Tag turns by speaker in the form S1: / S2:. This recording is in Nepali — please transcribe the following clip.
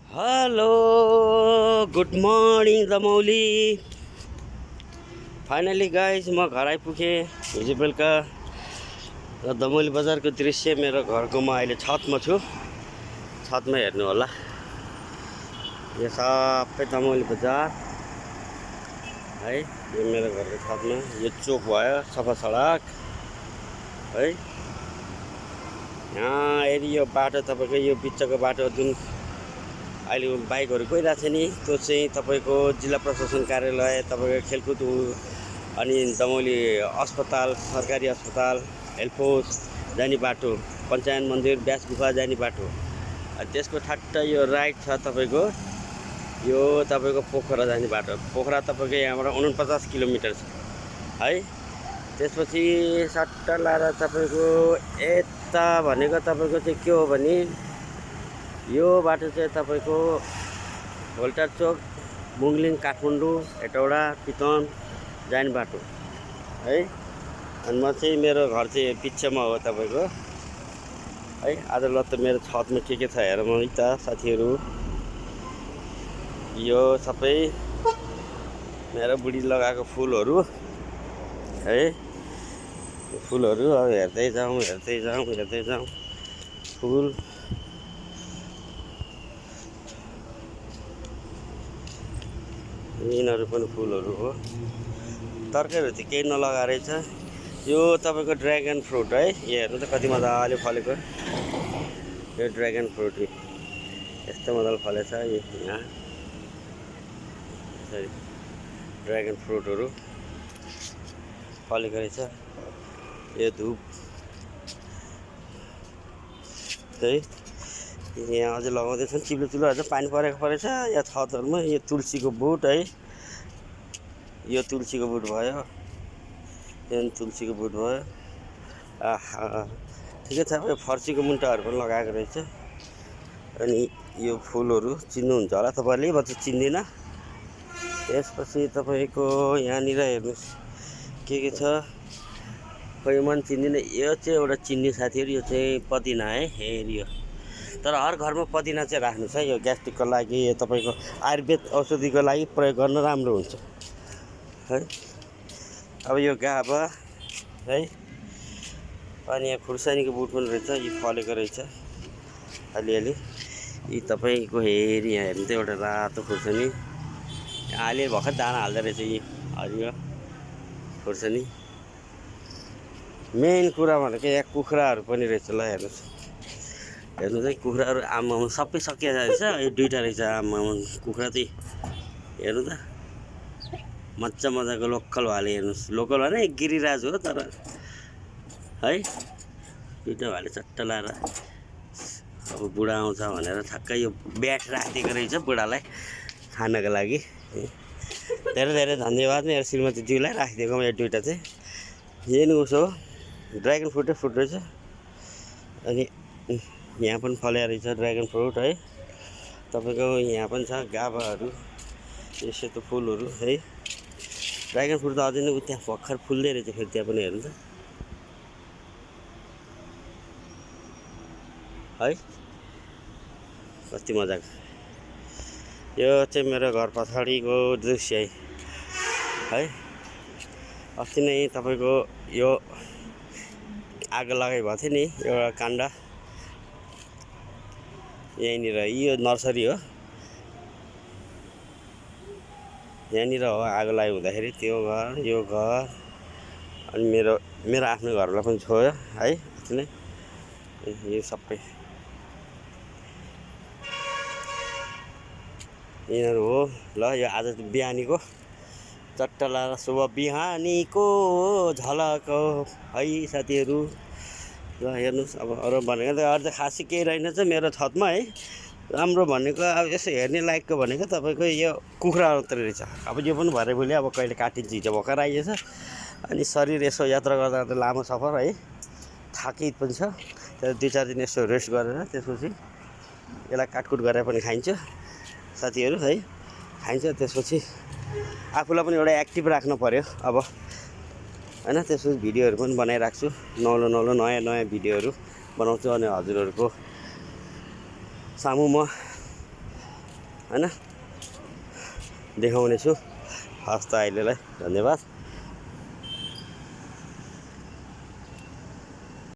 S1: Hello good morning Damauli. Finally guys म घर आइपुगेँ हिजो बेलुका र दमौली बजारको दृश्य मेरो घरको म अहिले छतमा छु। छतमा हेर्नु होला, यो सबै दमौली बजार है। यो मेरो घरको छतमा यो चोक भयो सफा सडक है। यहाँ यो बाटो तपाईँको यो बिचको बाटो जुन अहिले बाइकहरू गइरहेको छ नि, त्यो चाहिँ तपाईँको जिल्ला प्रशासन कार्यालय, तपाईँको खेलकुद अनि दमौली अस्पताल, सरकारी अस्पताल, हेल्पोस जाने बाटो, पञ्चायत मन्दिर, व्यास गुफा जाने बाटो। अनि त्यसको ठट्ट यो राइट छ तपाईँको, यो तपाईँको पोखरा जाने बाटो। पोखरा तपाईँको यहाँबाट 49 किलोमिटर छ है। त्यसपछि सट्ट लाएर तपाईँको यता भनेको तपाईँको चाहिँ के हो भने यो बाटो चाहिँ तपाईँको होल्टार चोक, मुङलिङ, काठमाडौँ, हेटौडा, पितन जाने बाटो है। अनि म चाहिँ मेरो घर चाहिँ पिच्छेमा हो तपाईँको है। आज ल त मेरो छतमा के छ हेरौँ है त साथीहरू। यो सबै मेरो बुढी लगाएको फुलहरू है। फुलहरू अब हेर्दै जाउँ फुल। यिनीहरू पनि फुलहरू हो, तरकारीहरू चाहिँ केही नलगाएर रहेछ। यो तपाईँको ड्र्यागन फ्रुट है, यो हेर्नु त कति मजाले फलेको। यो ड्र्यागन फ्रुट यस्तो मजाले फलेछ यहाँ। सरी, ड्र्यागन फ्रुटहरू फलेको रहेछ। यो धुप है, यहाँ अझै लगाउँदैछन्। चिप्लो अझ पानी परेको परेछ यहाँ छतहरूमा। यो तुलसीको बोट है, यो तुलसीको बोट भयो, यो तुलसीको बोट भयो। आहा ठिकै छ। यो फर्सीको मुन्टाहरू पनि लगाएको रहेछ। अनि यो फुलहरू चिन्नुहुन्छ होला तपाईँहरूले, म चाहिँ चिन्दिनँ। त्यसपछि तपाईँको यहाँनिर हेर्नुहोस् के छ, खोइ मन चिन्दिनँ। यो चाहिँ एउटा चिन्ने साथीहरू, यो चाहिँ पदिना है हेरियो। तर हर घरमा पदिना चाहिँ राख्नुहोस् है, यो ग्यास्ट्रिकको लागि, तपाईँको आयुर्वेद औषधिको लागि प्रयोग गर्न राम्रो हुन्छ है। अब यो गाभा है। अनि यहाँ खुर्सानीको बोट पनि रहेछ, यो फलेको रहेछ अलिअलि। यी तपाईँको हेरी यहाँ हेर्नु त एउटा रातो खुर्सानी, अलि भर्खर दाना हाल्दो रहेछ यी हरियो खुर्सानी। मेन कुरा भनेको यहाँ कुखुराहरू पनि रहेछ। ल हेर्नुहोस्, हेर्नु चाहिँ कुखुराहरू आमामा सबै सकिया रहेछ। यो दुईवटा रहेछ आमामा कुखुरा चाहिँ। हेर्नु त मजाको लोकल भाले। हेर्नुहोस्, लोकल भने गिरिराज हो तर है। दुईवटा भाले चट्ट लाएर अब बुढा आउँछ भनेर ठ्याक्कै यो ब्याट राखिदिएको रहेछ बुढालाई खानको लागि। धेरै धन्यवाद मेरो श्रीमतीज्यूलाई राखिदिएकोमा। यो दुईवटा चाहिँ यही नै उसो हो, ड्र्यागन फ्रुटै फ्रुट रहेछ। अनि यहाँ पनि फलेको रहेछ ड्र्यागन फ्रुट है। तपाईँको यहाँ पनि छ गाभाहरू, यस्तो फुलहरू है। ड्र्यागन फ्रुट त अझै नै त्यहाँ भर्खर फुल्दै रहेछ फेरि त्यहाँ पनि हेर्नु त है, कति मजाको। यो चाहिँ मेरो घर पछाडिको दृश्य है। अस्ति नै तपाईँको यो आगो लगाइ भएको थियो नि, एउटा काण्ड यहीँनिर। यो नर्सरी हो, यहाँनिर हो आगो लाग्यो हुँदाखेरि। त्यो घर, यो घर अनि मेरो आफ्नो घरलाई पनि छोयो है अस्ति नै। यो सबै यिनीहरू हो। ल यो आज बिहानीको चट्ट लाएर शुभ बिहानीको झलक है साथीहरू। ल हेर्नुहोस्, अब अरू भनेको त अरू त खासै केही रहेनछ मेरो छतमा है। राम्रो भनेको अब यसो हेर्ने लायकको भनेको तपाईँको यो कुखुरा मात्रै रहेछ। अब यो पनि भरे भोलि अब कहिले काटिन्छ, हिजो भर्खर आइएछ। अनि शरीर यसो यात्रा गर्दा लामो सफर है, थाकित पनि छ। त्यहाँ 2-4 दिन यसो रेस्ट गरेर त्यसपछि यसलाई काटकुट गरेर पनि खाइन्छ साथीहरू है, खाइन्छ। त्यसपछि आफूलाई पनि एउटा एक्टिभ राख्नु पऱ्यो अब होइन। त्यसपछि भिडियोहरू पनि बनाइराख्छु, नौलो नयाँ भिडियोहरू बनाउँछु। अनि हजुरहरूको सामु म हैन देखाउने छु। हस् त अहिलेलाई धन्यवाद।